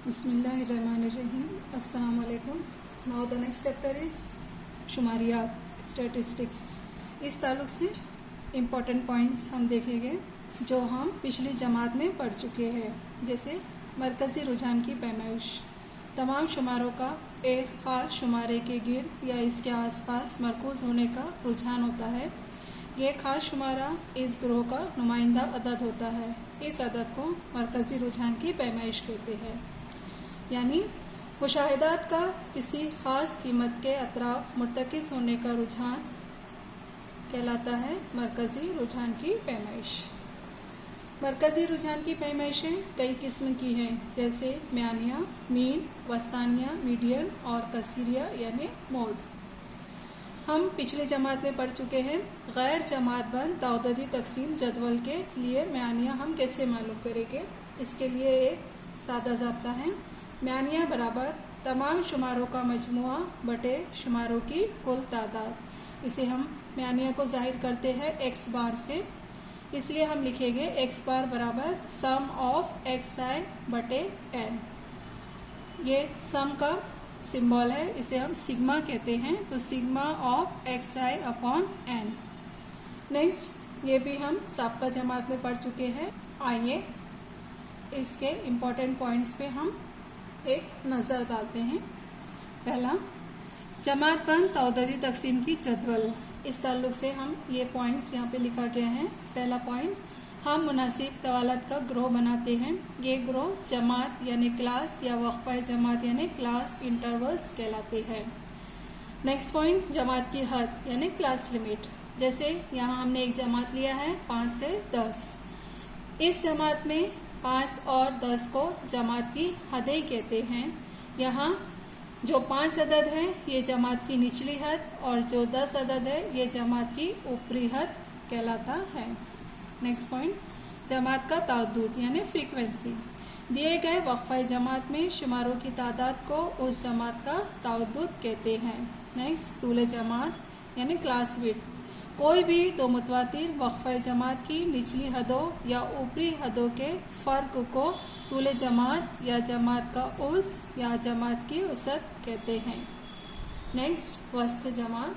बिस्मिल्लाहिर्रहमानिर्रहीम। अस्सलाम वालेकुम। Now the next chapter is शुमारियात, स्टैटिस्टिक्स। इस ताल्लुक से इम्पोर्टेंट पॉइंट्स हम देखेंगे जो हम पिछली जमात में पढ़ चुके हैं, जैसे मरकज़ी रुझान की पैमाइश। तमाम शुमारों का एक ख़ास शुमारे के गिर्द या इसके आसपास मरकूज़ होने का रुझान होता है। ये ख़ास शुमारा इस ग्रोह का नुमाइंदा अदद होता है। इस अदद को मरकज़ी रुझान की पैमाइश कहते हैं, यानी मुशाहिदात का किसी ख़ास कीमत के अतराफ मुर्तकिज़ होने का रुझान कहलाता है मरकज़ी रुझान की पैमाइश। मरकज़ी रुझान की पैमाइशें कई किस्म की हैं, जैसे म्यानिया, मीन, वस्तानिया, मीडियन और कसीरिया यानी मोड। हम पिछली जमात में पढ़ चुके हैं। गैर जमात बंद ताउददी तकसीम जदवल के लिए म्यानिया हम कैसे मालूम करेंगे। इसके लिए एक सादा ज़ाब्ता है। म्यानिया बराबर तमाम शुमारों का मजमुआ बटे शुमारों की कुल तादाद। इसे हम म्यानिया को जाहिर करते हैं एक्स बार से, इसलिए हम लिखेंगे एक्स बार बराबर सम ऑफ एक्स आई बटे एन। ये सम का सिंबल है, इसे हम सिग्मा कहते हैं, तो sigma of x i upon n. Next, ये भी हम साबका जमात में पढ़ चुके हैं। आइए इसके इम्पोर्टेंट पॉइंट्स पे हम एक नज़र डालते हैं। पहला, जमात बंद ताउददी तकसीम की जदवल। इस ताल्लुक से हम ये पॉइंट्स यहाँ पे लिखा गया है। पहला पॉइंट, हम मुनासिब तवालत का ग्रोह बनाते हैं। ये ग्रोह जमात यानी क्लास या वक्फा जमात यानी क्लास इंटरवल्स कहलाते हैं। नेक्स्ट पॉइंट, जमात की हद यानी क्लास लिमिट। जैसे यहाँ हमने एक जमात लिया है 5 से 10। इस जमात में 5 और 10 को जमात की हदें कहते हैं। यहाँ जो 5 अदद है ये जमात की निचली हद और जो 10 अदद है ये जमात की ऊपरी हद कहलाता है। नेक्स्ट पॉइंट, जमात का ताउद्दुद यानी फ्रीक्वेंसी। दिए गए वक्फा जमात में शुमारों की तादाद को उस जमात का ताउद्दुद कहते हैं। नेक्स्ट, तूले जमात यानी क्लास विड्थ। कोई भी दो मुतवातिर वक्फा जमात की निचली हदों या ऊपरी हदों के फ़र्क को तूले जमात या जमात का उर्स या जमात की वसत कहते हैं। नेक्स्ट, वस्त जमात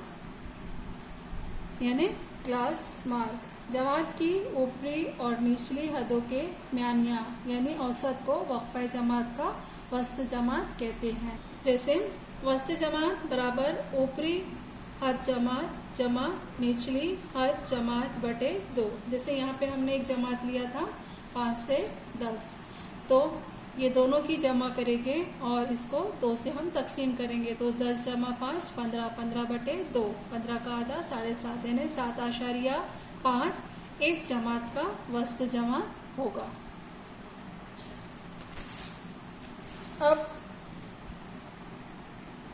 यानी क्लास मार्क। जमात की ऊपरी और निचली हदों के म्यानिया यानी औसत को वक्फा जमात का वस्त जमात कहते हैं। जैसे वस्त जमात बराबर ऊपरी हद जमात जमा निचली हद जमात बटे 2। जैसे यहाँ पे हमने एक जमात लिया था 5 से 10, तो ये दोनों की जमा करेंगे और इसको 2 से हम तकसीम करेंगे, तो 10 जमा 5 15, 15 बटे 2, 15 का आधा 7.5 यानी 7.5 इस जमात का वस्त जमात होगा। अब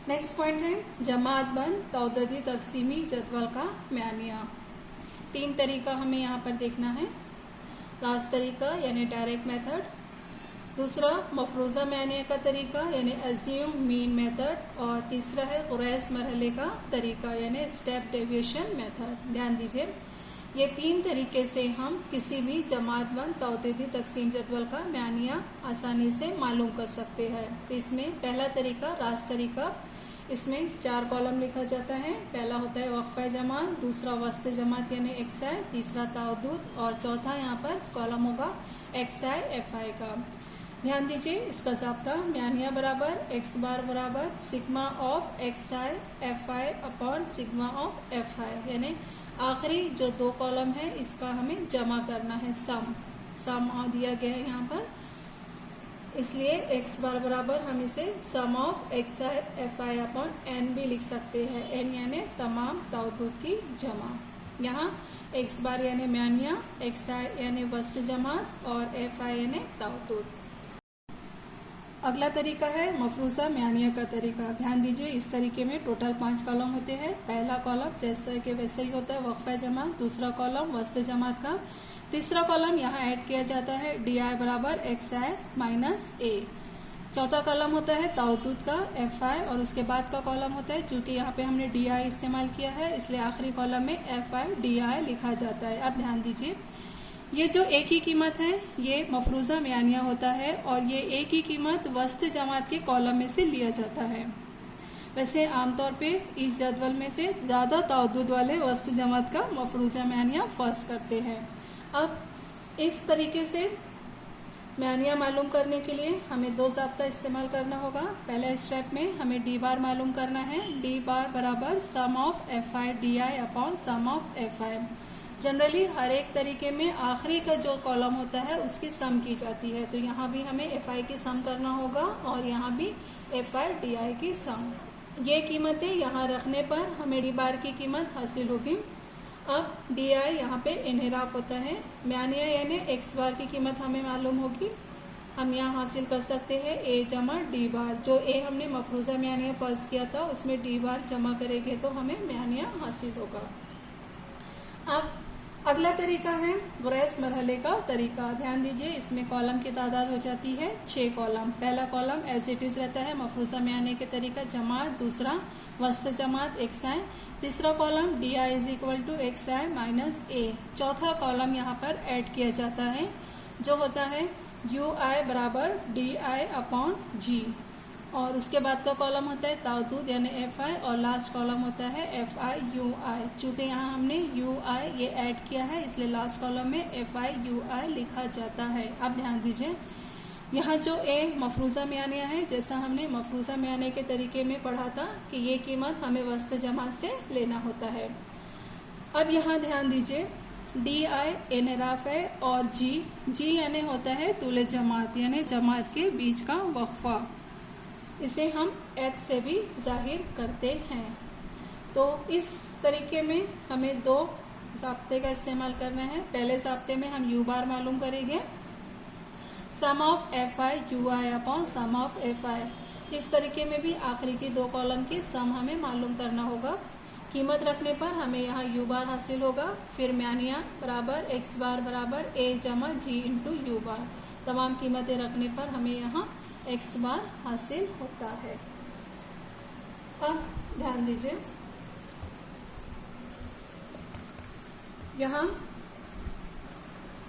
नेक्स्ट पॉइंट है जमात बंद ताउददी तकसीमी जदवल का म्यानिया। 3 तरीका हमें यहाँ पर देखना है। रास्त तरीका यानी डायरेक्ट मेथड, दूसरा मफरूजा म्यानिया का तरीका यानी अज्यूम मीन मेथड, और तीसरा है गुरैस मरहले का तरीका यानी स्टेप डेविएशन मेथड। ध्यान दीजिए, ये 3 तरीके से हम किसी भी जमात बंद ताउददी तकसीम जदवल का म्यानिया आसानी से मालूम कर सकते हैं। तो इसमें पहला तरीका रास्त तरीका, इसमें 4 कॉलम लिखा जाता है। पहला होता है वक्फा जमात, दूसरा वस्त जमात यानी एक्स आई, तीसरा ताउद्दुद और चौथा यहाँ पर कॉलम होगा एक्स आई एफ आई का। ध्यान दीजिए, इसका ज़ाब्ता म्यानिया बराबर एक्स बार बराबर sigma of x I F I upon sigma of F आई, यानी आखिरी जो 2 कॉलम है इसका हमें जमा करना है। सम दिया गया है यहाँ पर, इसलिए एक्स बार बराबर हम इसे sum of x I F I upon N भी लिख सकते हैं। एन यानी तमाम ताउद्दुद की जमा। यहाँ एक्स बार यानी म्यानिया, एक्स आई यानी वस्त जमात और एफ आई यानी ताउद्दुद। अगला तरीका है मफरूजा म्यानिया का तरीका। ध्यान दीजिए, इस तरीके में टोटल 5 कॉलम होते हैं। पहला कॉलम जैसे कि वैसे ही होता है वक्फा जमात, दूसरा कॉलम वस्त जमात का, तीसरा कॉलम यहाँ ऐड किया जाता है डी आई बराबर एक्स आई माइनस ए, चौथा कॉलम होता है ताउद्दुद का एफ आई, और उसके बाद का कॉलम होता है, चूंकि यहाँ पे हमने डी आई इस्तेमाल किया है इसलिए आखिरी कॉलम में एफ आई डी आई लिखा जाता है। अब ध्यान दीजिए, ये जो ए की कीमत है ये मफरूज़ा म्यानिया होता है और ये ए की कीमत वस्त जमात के कॉलम में से लिया जाता है। वैसे आमतौर पे इस जदवल में से ज़्यादा ताउद्दुद वाले वस्त जमात का मफरूज़ा म्यानिया फर्स्ट करते हैं। अब इस तरीके से म्यानिया मालूम करने के लिए हमें दो ज़ाब्ता इस्तेमाल करना होगा। पहले स्टेप में हमें डी बार मालूम करना है। डी बार बराबर sum of F I D I upon sum of F I. Generally हर एक तरीके में आखिरी का जो कॉलम होता है उसकी सम की जाती है, तो यहाँ भी हमें एफ आई की सम करना होगा और यहाँ भी एफ आई डी आई की सम। ये कीमतें यहाँ रखने पर हमें डी बार की कीमत हासिल होगी। अब डी आई यहाँ पे इन्हिराफ होता है, म्यानिया यानी एक्स बार की कीमत हमें मालूम होगी। हम यहाँ हासिल कर सकते हैं ए जमा डी बार। जो ए हमने मफरूज़ा म्यानिया फर्ज किया था उसमें डी बार जमा करेंगे तो हमें म्यानिया हासिल होगा। अब अगला तरीका है गुरैस मरहले का तरीका। ध्यान दीजिए, इसमें कॉलम की तादाद हो जाती है 6 कॉलम। पहला कॉलम एज इट इज रहता है मफरूज़ा म्यानिया के तरीका जमात, दूसरा वस्त जमात एक्स आई, तीसरा column D I is equal to X I minus A, चौथा कॉलम यहाँ पर ऐड किया जाता है जो होता है यू आई बराबर डी आई अपॉन जी, और उसके बाद का कॉलम होता है ताउद्दुद यानी एफ आई, और लास्ट कॉलम होता है एफ आई यू आई। चूंकि यहाँ हमने यू आई ये ऐड किया है इसलिए लास्ट कॉलम में एफ आई यू आई लिखा जाता है। अब ध्यान दीजिए, यहाँ जो ए मफरूज़ा म्यानिया है, जैसा हमने मफरूज़ा म्यानिया के तरीके में पढ़ा था कि ये कीमत हमें वस्त जमात से लेना होता है। अब यहाँ ध्यान दीजिए, डी आई इन्हिराफ है और जी यानी होता है तूले जमात यानी जमात के बीच का वक्फा, इसे हम एच से भी जाहिर करते हैं। तो इस तरीके में हमें दो ज़ाब्ते का इस्तेमाल करना है। पहले ज़ाब्ते में हम यू बार मालूम करेंगे, sum of F I U I upon sum of F I. इस तरीके में भी आखिरी की दो कॉलम की सम हमें मालूम करना होगा। कीमत रखने पर हमें यहाँ यू बार हासिल होगा, फिर म्यानिया बराबर एक्स बार बराबर ए जमा जी इंटू यू बार। तमाम कीमतें रखने पर हमें यहाँ एक्स बार हासिल होता है। अब ध्यान दीजिए, यहाँ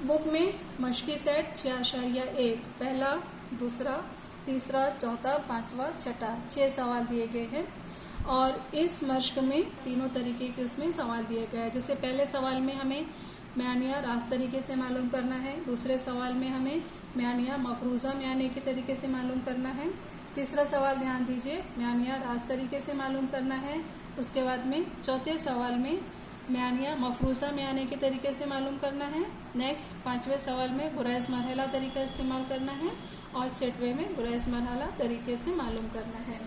बुक में मशकी सेट 6.1 पहला, दूसरा, तीसरा, चौथा, पांचवा, छठा 6 सवाल दिए गए हैं और इस मश्क में तीनों तरीके के उसमें सवाल दिए गए हैं। जैसे पहले सवाल में हमें म्यानिया रास्त तरीके से मालूम करना है, दूसरे सवाल में हमें म्यानिया मफरूज़ा म्यानिया के तरीके से मालूम करना है, तीसरा सवाल ध्यान दीजिए म्यानिया रास्त तरीके से मालूम करना है, उसके बाद में चौथे सवाल में म्यानिया मफरूज़ा म्यानिया के तरीके से मालूम करना है। नेक्स्ट पांचवें सवाल में गुरैस मरहला तरीका इस्तेमाल करना है और छठवें में गुरैस मरहला तरीके से मालूम करना है।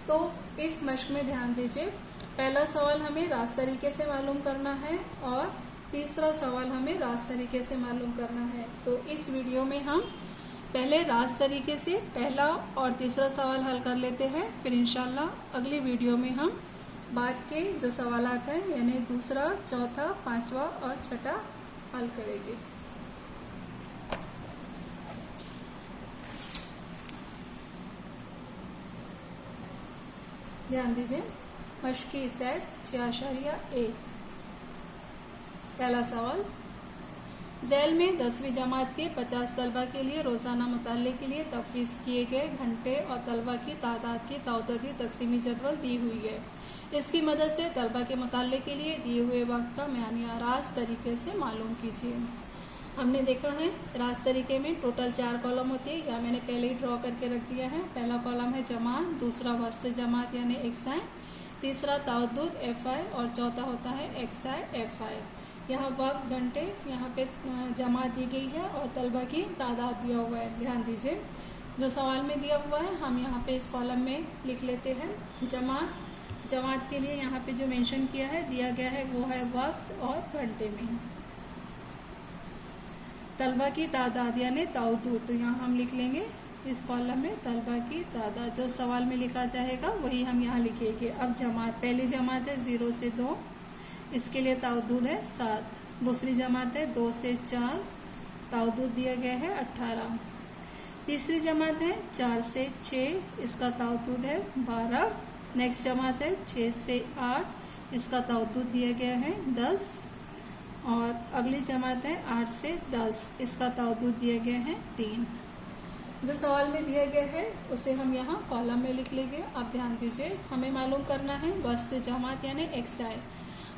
तो इस मश्क में ध्यान दीजिए, पहला सवाल हमें रास्त तरीके से मालूम करना है और तीसरा सवाल हमें रास्त तरीके से मालूम करना है। तो इस वीडियो में हम पहले रास्त तरीके से पहला और तीसरा सवाल हल कर लेते हैं, फिर इंशाल्लाह अगली वीडियो में हम बाद के जो सवालात हैं यानी दूसरा, चौथा, पांचवा और छठा हल करेंगे। ध्यान दीजिए, मशकी सेट 6.1 पहला सवाल, झैल में 10वीं जमात के 50 तलबा के लिए रोज़ाना मुताले के लिए तफवीज़ किए गए घंटे और तलबा की तादाद की ताउद्दुदी तकसीमी जदवल दी हुई है। इसकी मदद से तलबा के मुताले के लिए दिए हुए वक्त का म्यानिया रास्त तरीके से मालूम कीजिए। हमने देखा है रास्त तरीके में टोटल 4 कॉलम होती है, या मैंने पहले ही ड्रॉ करके रख दिया है। पहला कॉलम है जमात, दूसरा वस्त जमात यानी एक्स आई, तीसरा ताउद्दुद एफ आई और चौथा होता है एक्स आई एफ आई। यहाँ वक्त घंटे यहाँ पे जमात दी गई है और तलबा की तादाद दिया हुआ है। ध्यान दीजिए, जो सवाल में दिया हुआ है हम यहाँ पे इस कॉलम में लिख लेते हैं। जमात के लिए यहाँ पे जो मेंशन किया है दिया गया है वो है वक्त और घंटे में। तलबा की तादाद यानी ताउद्दुद, तो यहाँ हम लिख लेंगे इस कॉलम में तलबा की तादाद, जो सवाल में लिखा जाएगा वही हम यहाँ लिखेंगे। अब जमात, पहली जमात है 0 से 2, इसके लिए ताउद्दुद है 7। दूसरी जमात है 2 से 4, ताउद्दुद दिया गया है 18। तीसरी जमात है 4 से 6, इसका ताउद्दुद है 12। नेक्स्ट जमात है 6 से 8, इसका ताउद्दुद दिया गया है 10। और अगली जमात है 8 से 10, इसका ताउद्दूद दिया गया है 3। जो सवाल में दिया गया है उसे हम यहाँ कॉलम में लिख लेंगे। आप ध्यान दीजिए, हमें मालूम करना है वस्त जमात यानी XI।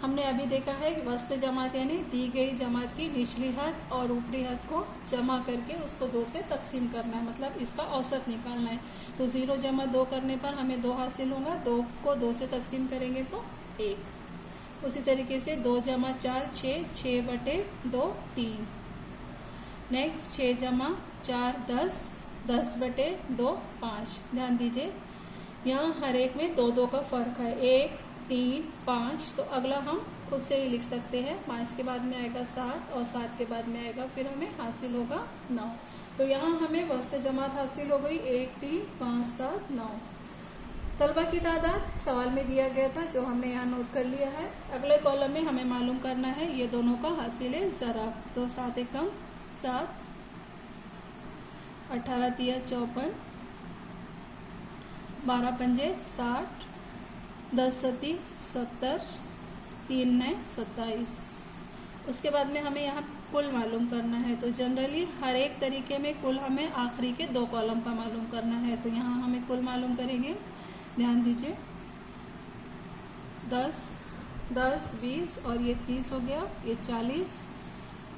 हमने अभी देखा है कि वस्त जमात यानी दी गई जमात की निचली हद और ऊपरी हद को जमा करके उसको 2 से तकसीम करना है, मतलब इसका औसत निकालना है। तो 0 जमा 2 करने पर हमें 2 हासिल होगा, 2 को 2 से तकसीम करेंगे तो 1। उसी तरीके से 2 जमा 4 6, 6 बटे 2 3। नेक्स्ट 6 जमा 4 10, 10 बटे 2 5। ध्यान दीजिए यहाँ हर एक में 2 2 का फर्क है, 1 3 5। तो अगला हम खुद से ही लिख सकते हैं, 5 के बाद में आएगा 7 और 7 के बाद में आएगा फिर हमें हासिल होगा 9। तो यहाँ हमें वस्त जमात हासिल हो गई 1 3 5 7 9। तलबा की तादाद सवाल में दिया गया था जो हमने यहाँ नोट कर लिया है। अगले कॉलम में हमें मालूम करना है ये दोनों का हासिल है ज़राब। तो 7 एकम 7, 18 तिया 54, 12 पंजे 60, 10 सती 70, 3 9 27। उसके बाद में हमें यहाँ कुल मालूम करना है। तो जनरली हर एक तरीके में कुल हमें आखिरी के 2 कॉलम का मालूम करना है। तो यहाँ हमें कुल मालूम करेंगे। ध्यान दीजिए 10 10 20 और ये 30 हो गया, ये 40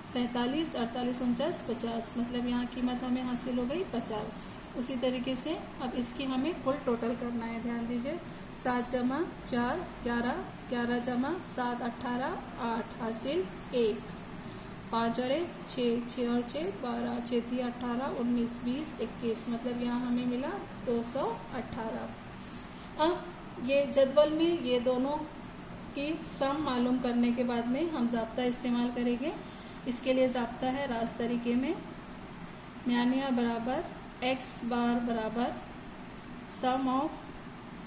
47 48 49 50, मतलब यहाँ कीमत हमें हासिल हो गई 50। उसी तरीके से अब इसकी हमें कुल टोटल करना है। ध्यान दीजिए 7 जमा 4 11, 11 जमा 7 18, 8 हासिल 1, 5 और 1 6, 6 और 6 12, 6 3 18 19 20 21, मतलब यहाँ हमें मिला 218। अब ये जदवल में ये दोनों की सम मालूम करने के बाद में हम ज़ाब्ता इस्तेमाल करेंगे। इसके लिए ज़ाब्ता है रास्त तरीके में, म्यानिया बराबर x बार बराबर sum of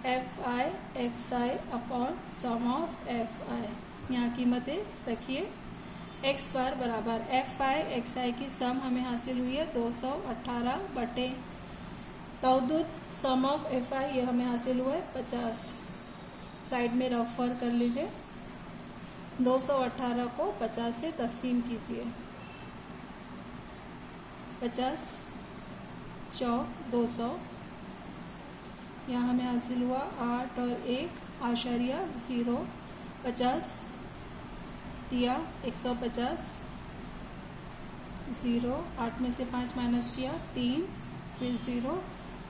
FI XI upon sum of FI। यहाँ कीमतें रखिए। x बार बराबर FI XI की सम हमें हासिल हुई है 218 बटे ताउद्दूद सम ऑफ FI ये हमें हासिल हुआ है 50। साइड में रफर कर लीजिए। 218 को 50 से तकसीम कीजिए। 50 चौक 200, यहाँ हमें हासिल हुआ 8 और 1 आशारिया 0। 50 दिया 150, 0 8 में से 5 माइनस किया 3, फिर 0,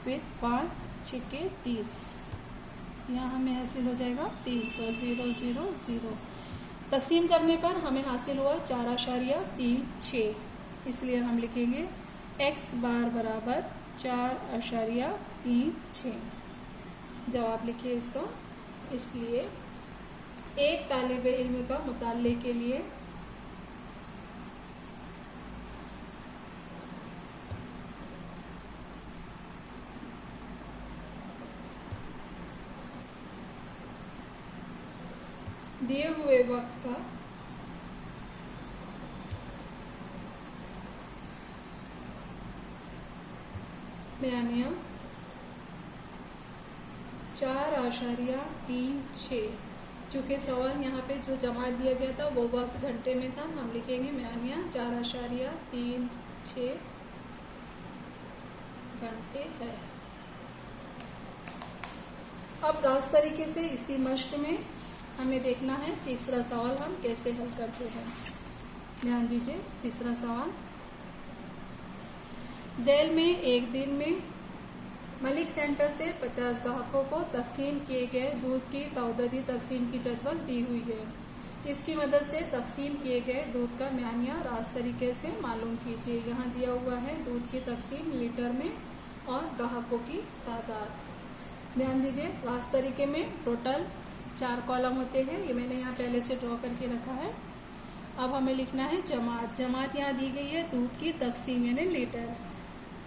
फिर 5 6 30, यहाँ हमें हासिल हो जाएगा 300 0 0 0। तकसीम करने पर हमें हासिल हुआ 4.36, इसलिए हम लिखेंगे x बार बराबर 4.36। जवाब लिखिए इसका। इसलिए एक तालिब इल्म का मुताल्ले के लिए दिए हुए वक्त का बयानिया 4.36। चूँकि सवाल यहाँ पे जो जमात दिया गया था वो वक्त घंटे में था, हम लिखेंगे बयानिया 4.36 घंटे है। अब रास्त तरीके से इसी मश्क में हमें देखना है तीसरा सवाल हम कैसे हल करते हैं। ध्यान दीजिए तीसरा सवाल, झेल में एक दिन में मलिक सेंटर से 50 ग्राहकों को तकसीम किए गए दूध की ताउद्दूदी तकसीम की जदवल दी हुई है। इसकी मदद से तकसीम किए गए दूध का म्यानिया रास्त तरीके से मालूम कीजिए। यहाँ दिया हुआ है दूध की तकसीम लीटर में और ग्राहकों की तादाद। ध्यान दीजिए रास्त तरीके में टोटल 4 कॉलम होते हैं, ये मैंने यहाँ पहले से ड्रॉ करके रखा है। अब हमें लिखना है जमात। जमात यहाँ दी गई है दूध की तकसीम यानी लीटर।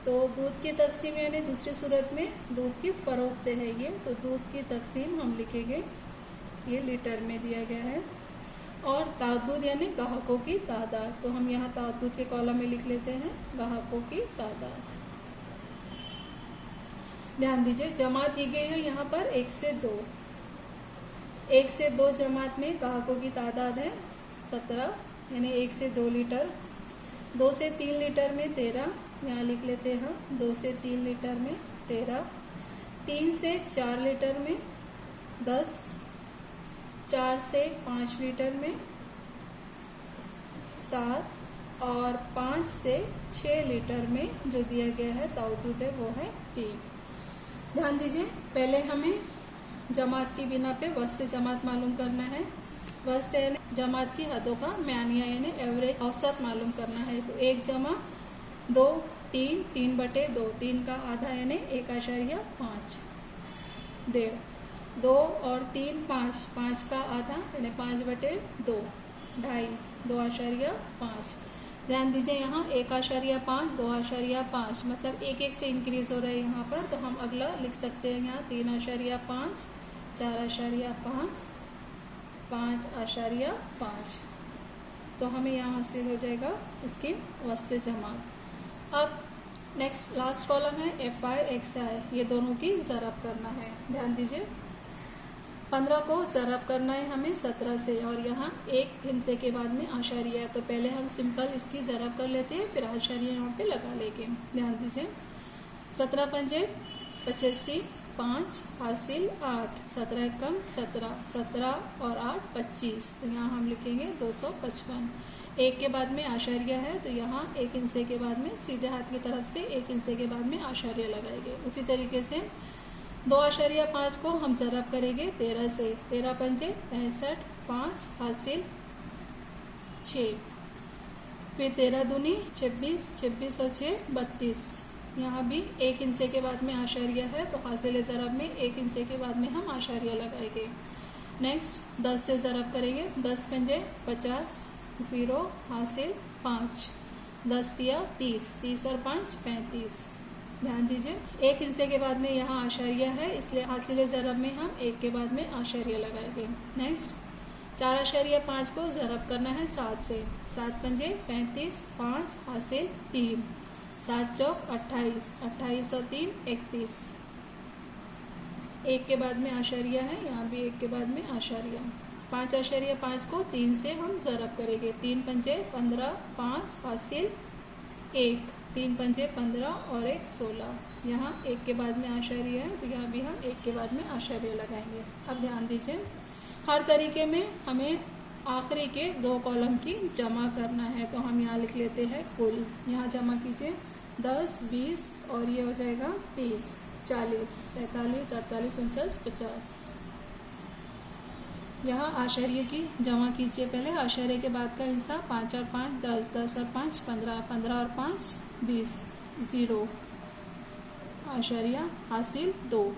तो दूध की तकसीम यानी दूसरी सूरत में दूध की फरोख्त है ये, तो दूध की तकसीम हम लिखेंगे ये लीटर में दिया गया है। और ताउद्दूद यानी ग्राहकों की तादाद, तो हम यहाँ ताउद्दूद के कॉलम में लिख लेते हैं ग्राहकों की तादाद। ध्यान दीजिए जमात दी गई है यहाँ पर 1 से 2। 1 से 2 जमात में ग्राहकों की तादाद है 17, यानी 1 से 2 लीटर। 2 से 3 लीटर में 13, यहाँ लिख लेते हैं 2 से 3 लीटर में 13। 3 से 4 लीटर में 10। 4 से 5 लीटर में 7 और 5 से 6 लीटर में जो दिया गया है ताउदूद है वो है 3। ध्यान दीजिए, पहले हमें जमात की बिना पे वस्त जमात मालूम करना है। वस्त यानी जमात की हदों का म्यानिया यानी एवरेज औसत मालूम करना है। तो 1 जमा 2 3, 3/2, 3 का आधा यानी 1.5, 1.5। 2 और 3 5, 5 का आधा यानी 5/2, 2.5, 2.5। ध्यान दीजिए यहाँ 1.5, 2.5 मतलब 1 से इंक्रीज हो रहा है यहाँ पर। तो हम अगला लिख सकते हैं यहाँ 3.5, 4.5, 5.5। तो हमें यहाँ हासिल हो जाएगा इसकी वस्त जमात। अब नेक्स्ट लास्ट कॉलम है FI XI, ये दोनों की ज़रब करना है। ध्यान दीजिए, 15 को ज़रब करना है हमें 17 से, और यहाँ 1 हिस्से के बाद में आशारिया है। तो पहले हम सिंपल इसकी ज़रब कर लेते हैं, फिर आशारिया यहाँ पे लगा लेंगे। ध्यान दीजिए, 17 पंजे 85, 5 हासिल 8, 17 एकम 17, 17 और 8 25। तो यहाँ हम लिखेंगे 255। 1 के बाद में आशारिया है तो यहाँ 1 हिस्से के बाद में सीधे हाथ की तरफ से 1 हिस्से के बाद में आशारिया लगाएंगे। उसी तरीके से 2.5 को हम ज़रब करेंगे 13 से। 13 पंजे 65, 5 हासिल 6। फिर 13 दूनी 26, 26 और 6 32। यहाँ भी 1 हिस्से के बाद में आशारिया है तो हासिल ज़रब में 1 हिस्से के बाद में हम आशारिया लगाएंगे। नेक्स्ट 10 से ज़रब करेंगे। 10 पंजे 50, 0 हासिल 5। 10 दिया 30, 30 और 5 35। ध्यान दीजिए, 1 हिस्से के बाद में यहाँ आशारिया है इसलिए हासिल ज़रब में हम 1 के बाद में आशारिया लगाएंगे। नेक्स्ट 4.5 को ज़रब करना है 7 से। 7 पंजे 35, 5 हासिल 3, 7 चौक 28, 28 और 3 31। 1 के बाद में आशारिया है, यहाँ भी 1 के बाद में आशारिया। 5.5 को 3 से हम ज़रब करेंगे। 3 पंजे 15, 5 हासिल 1, 3 पंजे 15 और 1 16। यहाँ 1 के बाद में आशारिया है तो यहाँ भी हम 1 के बाद में आशारिया लगाएंगे। अब ध्यान दीजिए, हर तरीके में हमें आखिरी के 2 कॉलम की जमा करना है। तो हम यहाँ लिख लेते हैं कुल। यहाँ जमा कीजिए 10, 20 और ये हो जाएगा 30, 40, 45, 48, 49, 50। यहाँ आशारिये की जमा कीजिए। पहले आशारिये के बाद का हिस्सा 5 और 5 10, 10 और 5 15, 15 और 5 20, 0 आशारिया हासिल 2।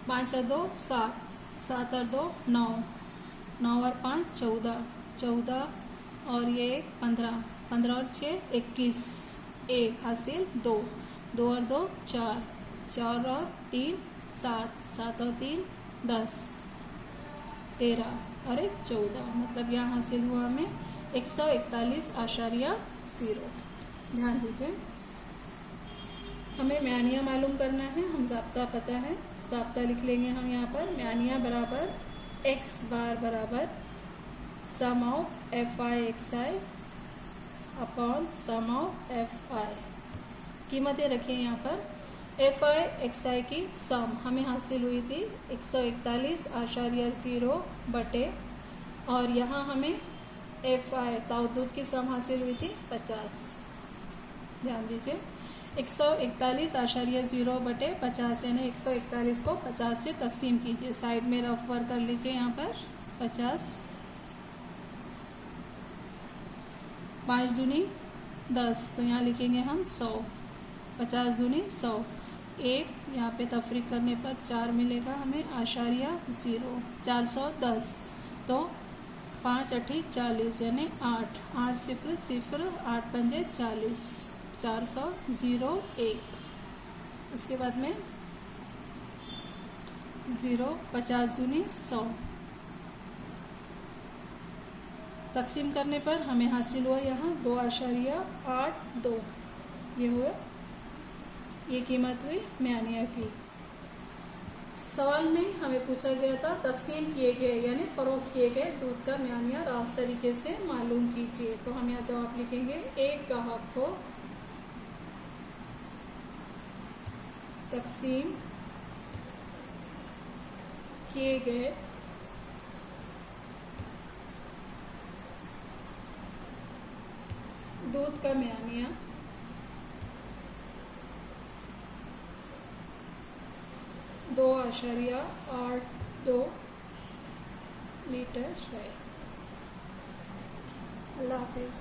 5 और 2 7, 7 और 2 9, 9 और 5 14, 14 और ये 1 15, 15 और 6 21, 1 हासिल 2, 2 और 2 4, 4 और 3 7, 7 और 3 10, 13 और 1 14। मतलब यहाँ हासिल हुआ हमें 141.0। ध्यान दीजिए, हमें म्यानिया मालूम करना है। हम ज़ाब्ता पता है, ज़ाब्ता लिख लेंगे हम यहाँ पर। म्यानिया बराबर x बार बराबर sum of FI XI upon sum of FI। कीमतें रखिए यहाँ पर। FI XI की सम हमें हासिल हुई थी 141.0 बटे, और यहाँ हमें FI ताउद्दूद की सम हासिल हुई थी 50। ध्यान दीजिए, 141.0 बटे 50 यानी 141 को 50 से तकसीम कीजिए। साइड में रफ वर्क कर लीजिए यहाँ पर 50। 5 दूनी 10 तो यहाँ लिखेंगे हम 100। 50 दूनी 100। 1 यहाँ पे तफरीक करने पर 4 मिलेगा हमें आशारिया 0। 410 तो 5 8 40 यानी 8, 8 0 0, 8 पंजे 40, 400 0 1। उसके बाद में 0 50 दूनी 100। तकसीम करने पर हमें हासिल हुआ यहाँ 2.82। ये हुआ, ये कीमत हुई म्यानिया की। सवाल में हमें पूछा गया था तकसीम किए गए यानी फरोख्त किए गए दूध का म्यानिया रास्त तरीके से मालूम कीजिए। तो हम यहाँ जवाब लिखेंगे, एक ग्राहक को तकसीम किए गए दूध का म्यानिया 2.82 लीटर है। अल्लाह हाफिज़।